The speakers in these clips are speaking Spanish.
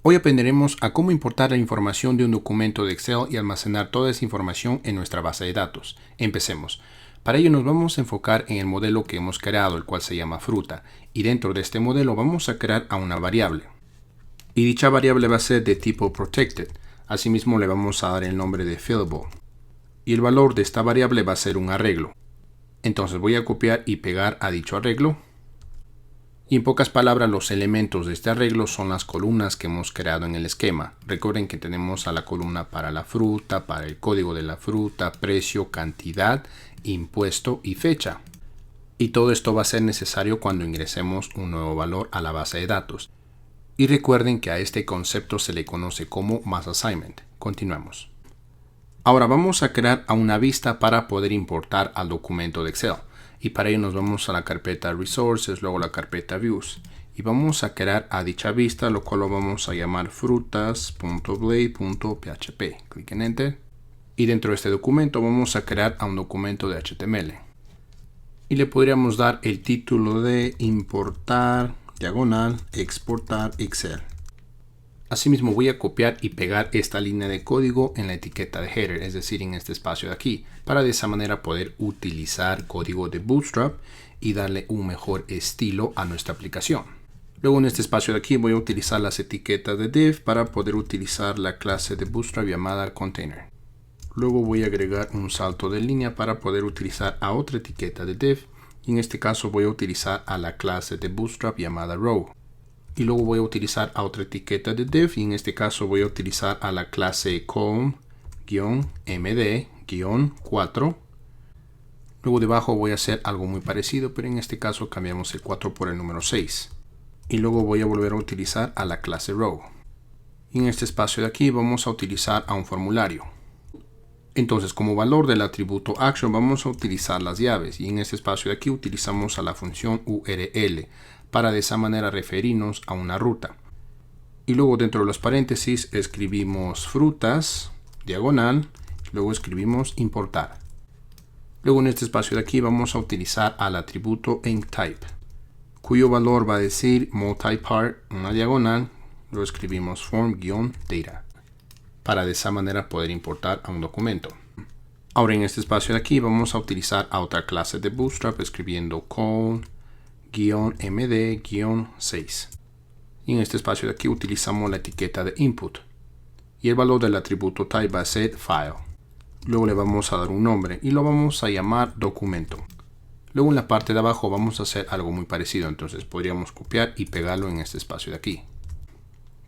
Hoy aprenderemos a cómo importar la información de un documento de Excel y almacenar toda esa información en nuestra base de datos. Empecemos. Para ello nos vamos a enfocar en el modelo que hemos creado, el cual se llama fruta, y dentro de este modelo vamos a crear a una variable. Y dicha variable va a ser de tipo protected. Asimismo le vamos a dar el nombre de fillable. Y el valor de esta variable va a ser un arreglo. Entonces voy a copiar y pegar a dicho arreglo. Y en pocas palabras, los elementos de este arreglo son las columnas que hemos creado en el esquema. Recuerden que tenemos a la columna para la fruta, para el código de la fruta, precio, cantidad, impuesto y fecha. Y todo esto va a ser necesario cuando ingresemos un nuevo valor a la base de datos. Y recuerden que a este concepto se le conoce como mass assignment. Continuamos. Ahora vamos a crear a una vista para poder importar al documento de Excel. Y para ello nos vamos a la carpeta Resources, luego la carpeta Views. Y vamos a crear a dicha vista, lo cual lo vamos a llamar frutas.blade.php. Clic en Enter. Y dentro de este documento vamos a crear a un documento de HTML. Y le podríamos dar el título de importar, diagonal, exportar Excel. Asimismo voy a copiar y pegar esta línea de código en la etiqueta de header, es decir, en este espacio de aquí, para de esa manera poder utilizar código de Bootstrap y darle un mejor estilo a nuestra aplicación. Luego en este espacio de aquí voy a utilizar las etiquetas de div para poder utilizar la clase de Bootstrap llamada container. Luego voy a agregar un salto de línea para poder utilizar a otra etiqueta de div, y en este caso voy a utilizar a la clase de Bootstrap llamada row. Y luego voy a utilizar a otra etiqueta de div y en este caso voy a utilizar a la clase column-md-4. Luego debajo voy a hacer algo muy parecido, pero en este caso cambiamos el 4 por el número 6. Y luego voy a volver a utilizar a la clase row. Y en este espacio de aquí vamos a utilizar a un formulario. Entonces como valor del atributo action vamos a utilizar las llaves y en este espacio de aquí utilizamos a la función URL para de esa manera referirnos a una ruta. Y luego dentro de los paréntesis escribimos frutas, diagonal, luego escribimos importar. Luego en este espacio de aquí vamos a utilizar al atributo InkType, cuyo valor va a decir multipart, una diagonal, luego escribimos form-data, para de esa manera poder importar a un documento. Ahora en este espacio de aquí vamos a utilizar a otra clase de Bootstrap escribiendo col-md-6. Y en este espacio de aquí utilizamos la etiqueta de input. Y el valor del atributo type va a ser file. Luego le vamos a dar un nombre y lo vamos a llamar documento. Luego en la parte de abajo vamos a hacer algo muy parecido. Entonces podríamos copiar y pegarlo en este espacio de aquí.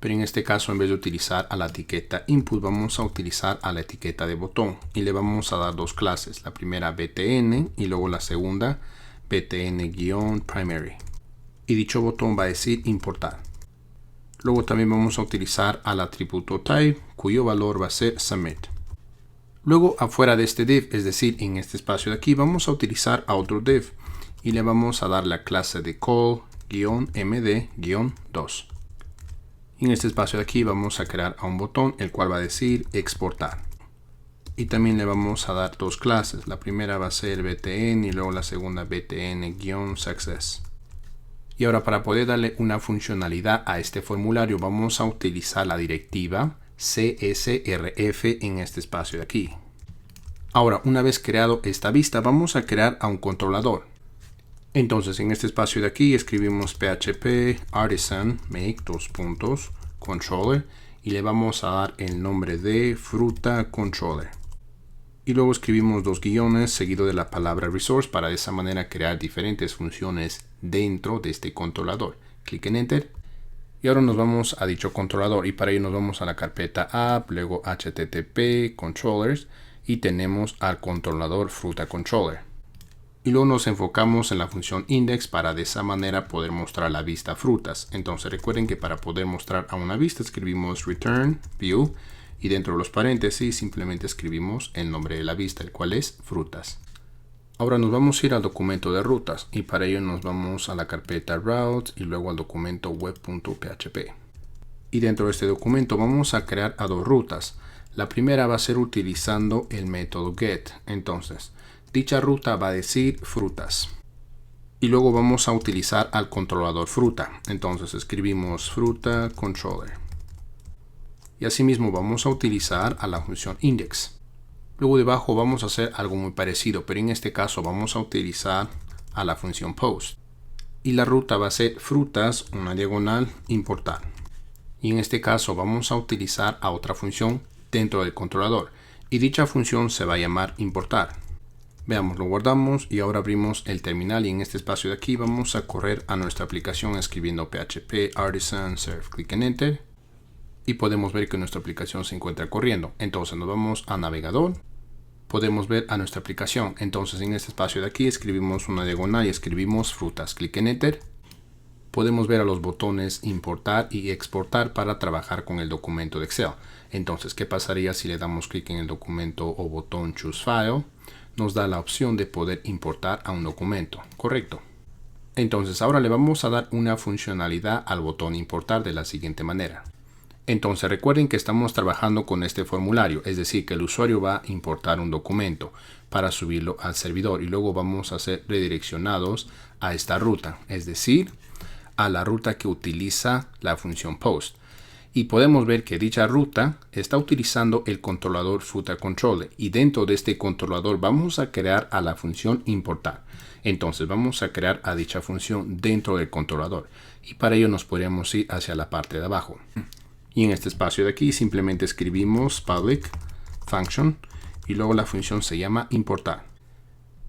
Pero en este caso en vez de utilizar a la etiqueta input vamos a utilizar a la etiqueta de botón. Y le vamos a dar dos clases. La primera btn y luego la segunda btn-primary. Y dicho botón va a decir importar. Luego también vamos a utilizar al atributo type, cuyo valor va a ser submit. Luego afuera de este div, es decir, en este espacio de aquí, vamos a utilizar a otro div. Y le vamos a dar la clase de call-md-2. Y en este espacio de aquí vamos a crear a un botón, el cual va a decir exportar. Y también le vamos a dar dos clases. La primera va a ser btn y luego la segunda btn-success. Y ahora para poder darle una funcionalidad a este formulario vamos a utilizar la directiva csrf en este espacio de aquí. Ahora una vez creado esta vista vamos a crear a un controlador. Entonces en este espacio de aquí escribimos php artisan make controller y le vamos a dar el nombre de fruta controller. Y luego escribimos dos guiones seguido de la palabra resource para de esa manera crear diferentes funciones dentro de este controlador. Clic en Enter. Y ahora nos vamos a dicho controlador y para ello nos vamos a la carpeta app, luego http controllers y tenemos al controlador fruta controller. Y luego nos enfocamos en la función index para de esa manera poder mostrar la vista frutas. Entonces recuerden que para poder mostrar a una vista escribimos return view. Y dentro de los paréntesis simplemente escribimos el nombre de la vista, el cual es frutas. Ahora nos vamos a ir al documento de rutas y para ello nos vamos a la carpeta routes y luego al documento web.php. Y dentro de este documento vamos a crear a dos rutas. La primera va a ser utilizando el método get. Entonces, dicha ruta va a decir frutas. Y luego vamos a utilizar al controlador fruta. Entonces escribimos fruta controller. y asimismo vamos a utilizar a la función index. Luego debajo vamos a hacer algo muy parecido, pero en este caso vamos a utilizar a la función post. Y la ruta va a ser frutas, una diagonal, importar. Y en este caso vamos a utilizar a otra función dentro del controlador. Y dicha función se va a llamar importar. Veamos, lo guardamos y ahora abrimos el terminal y en este espacio de aquí vamos a correr a nuestra aplicación escribiendo php artisan serve, clic en enter. Y podemos ver que nuestra aplicación se encuentra corriendo. Entonces nos vamos a navegador. Podemos ver a nuestra aplicación. Entonces en este espacio de aquí escribimos una diagonal y escribimos frutas. Clic en enter. Podemos ver a los botones importar y exportar para trabajar con el documento de Excel. Entonces, ¿qué pasaría si le damos clic en el documento o botón choose file? Nos da la opción de poder importar a un documento. Correcto. Entonces ahora le vamos a dar una funcionalidad al botón importar de la siguiente manera. Entonces recuerden que estamos trabajando con este formulario, es decir, que el usuario va a importar un documento para subirlo al servidor y luego vamos a ser redireccionados a esta ruta, es decir, a la ruta que utiliza la función post. Y podemos ver que dicha ruta está utilizando el controlador footer controller y dentro de este controlador vamos a crear a la función importar. Entonces vamos a crear a dicha función dentro del controlador y para ello nos podríamos ir hacia la parte de abajo. Y en este espacio de aquí simplemente escribimos public function y luego la función se llama importar.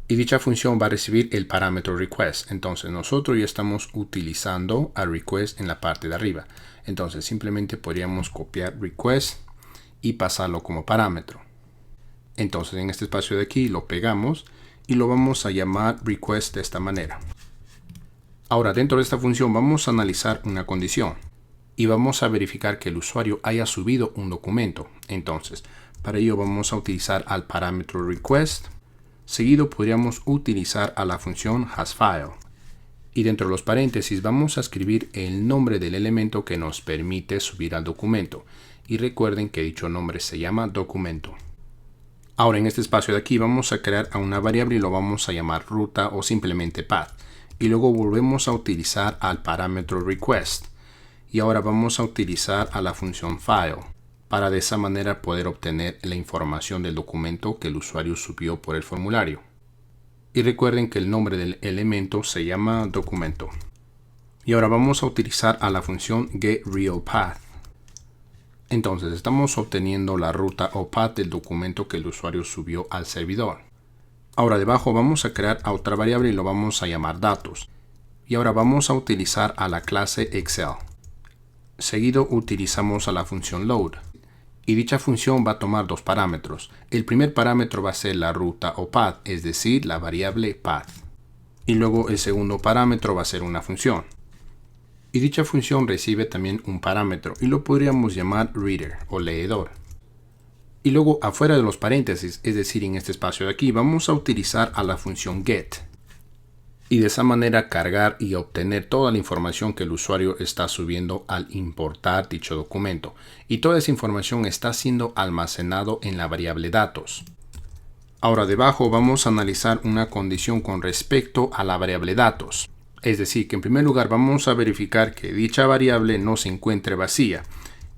Y dicha función va a recibir el parámetro request. Entonces nosotros ya estamos utilizando a request en la parte de arriba. Entonces simplemente podríamos copiar request y pasarlo como parámetro. Entonces en este espacio de aquí lo pegamos y lo vamos a llamar request de esta manera. Ahora dentro de esta función vamos a analizar una condición. Y vamos a verificar que el usuario haya subido un documento. Entonces, para ello vamos a utilizar al parámetro request. Seguido podríamos utilizar a la función hasFile. Y dentro de los paréntesis vamos a escribir el nombre del elemento que nos permite subir al documento. Y recuerden que dicho nombre se llama documento. Ahora en este espacio de aquí vamos a crear a una variable y lo vamos a llamar ruta o simplemente path. Y luego volvemos a utilizar al parámetro request. Y ahora vamos a utilizar a la función file para de esa manera poder obtener la información del documento que el usuario subió por el formulario. Y recuerden que el nombre del elemento se llama documento. Y ahora vamos a utilizar a la función getRealPath. Entonces estamos obteniendo la ruta o path del documento que el usuario subió al servidor. Ahora debajo vamos a crear a otra variable y lo vamos a llamar datos. Y ahora vamos a utilizar a la clase Excel. Seguido utilizamos a la función load y dicha función va a tomar dos parámetros. El primer parámetro va a ser la ruta o path, es decir, la variable path. Y luego el segundo parámetro va a ser una función. Y dicha función recibe también un parámetro y lo podríamos llamar reader o leedor. Y luego afuera de los paréntesis, es decir, en este espacio de aquí, vamos a utilizar a la función get. Y de esa manera cargar y obtener toda la información que el usuario está subiendo al importar dicho documento. Y toda esa información está siendo almacenado en la variable datos. Ahora debajo vamos a analizar una condición con respecto a la variable datos. Es decir, que en primer lugar vamos a verificar que dicha variable no se encuentre vacía.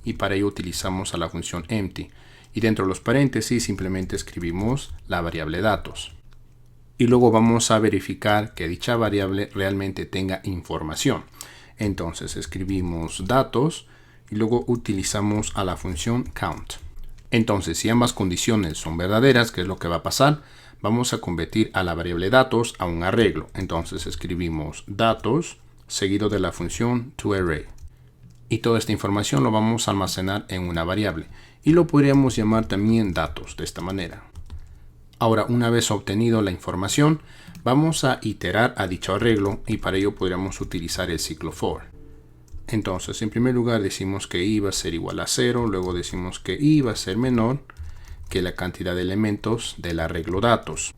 Y para ello utilizamos a la función empty. Y dentro de los paréntesis simplemente escribimos la variable datos. Y luego vamos a verificar que dicha variable realmente tenga información. Entonces escribimos datos y luego utilizamos a la función count. Entonces si ambas condiciones son verdaderas, ¿qué es lo que va a pasar? Vamos a convertir a la variable datos a un arreglo. Entonces escribimos datos seguido de la función toArray. Y toda esta información lo vamos a almacenar en una variable. Y lo podríamos llamar también datos de esta manera. Ahora, una vez obtenido la información, vamos a iterar a dicho arreglo y para ello podríamos utilizar el ciclo for. Entonces, en primer lugar decimos que i va a ser igual a 0, luego decimos que i va a ser menor que la cantidad de elementos del arreglo datos.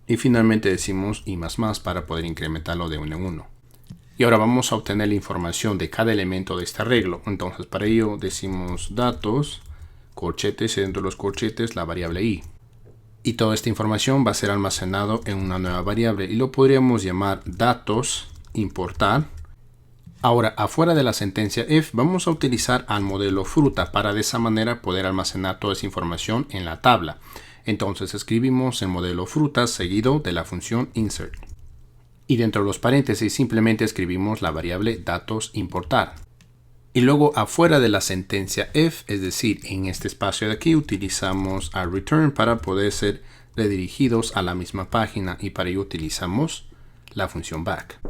Y finalmente decimos i más para poder incrementarlo de 1 en 1. Y ahora vamos a obtener la información de cada elemento de este arreglo. Entonces, para ello decimos datos, corchetes y dentro de los corchetes la variable i. Y toda esta información va a ser almacenado en una nueva variable y lo podríamos llamar datos importar Ahora, afuera de la sentencia if, vamos a utilizar al modelo fruta para de esa manera poder almacenar toda esa información en la tabla. Entonces escribimos el modelo fruta seguido de la función insert. Y dentro de los paréntesis simplemente escribimos la variable datos importar. Y luego afuera de la sentencia if, es decir, en este espacio de aquí, utilizamos a return para poder ser redirigidos a la misma página y para ello utilizamos la función back.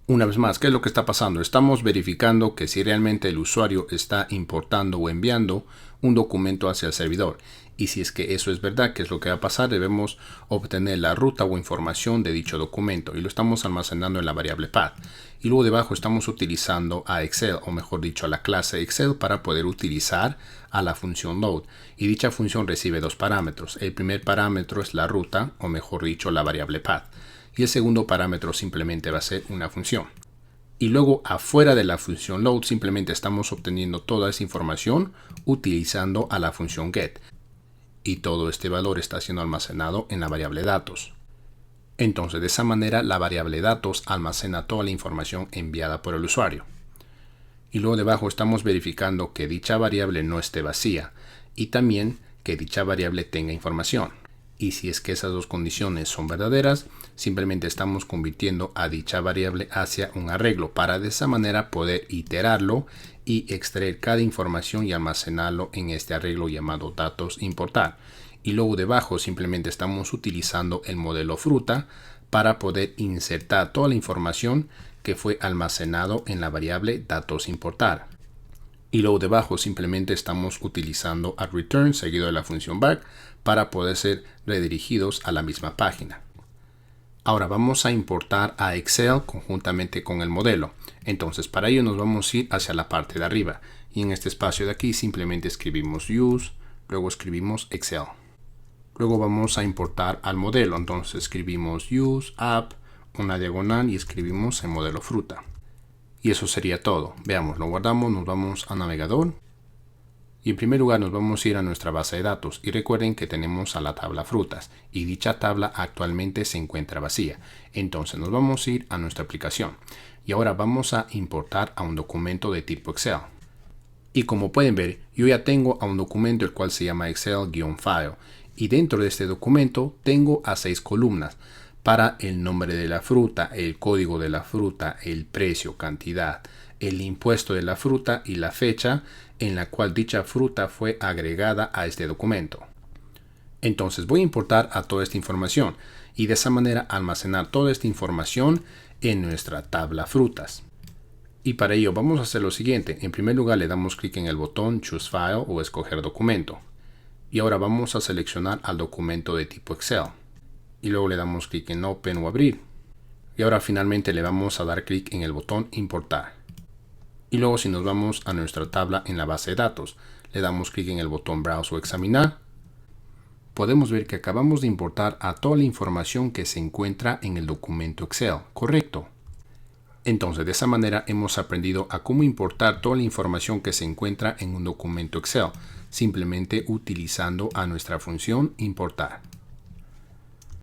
Una vez más, ¿qué es lo que está pasando? Estamos verificando que si realmente el usuario está importando o enviando un documento hacia el servidor. Y si es que eso es verdad, ¿qué es lo que va a pasar? Debemos obtener la ruta o información de dicho documento y lo estamos almacenando en la variable path. Y luego debajo estamos utilizando a Excel, o mejor dicho, a la clase Excel para poder utilizar a la función load. Y dicha función recibe dos parámetros. El primer parámetro es la ruta, o mejor dicho, la variable path. Y el segundo parámetro simplemente va a ser una función. Y luego afuera de la función load simplemente estamos obteniendo toda esa información utilizando a la función get. Y todo este valor está siendo almacenado en la variable datos. Entonces de esa manera la variable datos almacena toda la información enviada por el usuario. Y luego debajo estamos verificando que dicha variable no esté vacía y también que dicha variable tenga información. Y si es que esas dos condiciones son verdaderas, simplemente estamos convirtiendo a dicha variable hacia un arreglo para de esa manera poder iterarlo y extraer cada información y almacenarlo en este arreglo llamado datos importar. Y luego debajo simplemente estamos utilizando el modelo fruta para poder insertar toda la información que fue almacenado en la variable datos importar. Y luego debajo simplemente estamos utilizando a return seguido de la función back para poder ser redirigidos a la misma página. Ahora vamos a importar a Excel conjuntamente con el modelo. Entonces para ello nos vamos a ir hacia la parte de arriba. Y en este espacio de aquí simplemente escribimos use, luego escribimos Excel. Luego vamos a importar al modelo. Entonces escribimos use app, una diagonal y escribimos el modelo fruta. Y eso sería todo. Veamos, lo guardamos, nos vamos a navegador. Y en primer lugar nos vamos a ir a nuestra base de datos. Y recuerden que tenemos a la tabla frutas. Y dicha tabla actualmente se encuentra vacía. Entonces nos vamos a ir a nuestra aplicación. Y ahora vamos a importar a un documento de tipo Excel. Y como pueden ver, yo ya tengo a un documento el cual se llama Excel-file. Y dentro de este documento tengo a 6 columnas. Para el nombre de la fruta, el código de la fruta, el precio, cantidad, el impuesto de la fruta y la fecha en la cual dicha fruta fue agregada a este documento. Entonces voy a importar a toda esta información y de esa manera almacenar toda esta información en nuestra tabla frutas. Y para ello vamos a hacer lo siguiente. En primer lugar le damos clic en el botón Choose File o escoger documento. Y ahora vamos a seleccionar al documento de tipo Excel. Y luego le damos clic en Open o Abrir. Y ahora finalmente le vamos a dar clic en el botón Importar. Y luego si nos vamos a nuestra tabla en la base de datos, le damos clic en el botón Browse o Examinar. Podemos ver que acabamos de importar a toda la información que se encuentra en el documento Excel, ¿correcto? Entonces de esa manera hemos aprendido a cómo importar toda la información que se encuentra en un documento Excel, simplemente utilizando a nuestra función importar.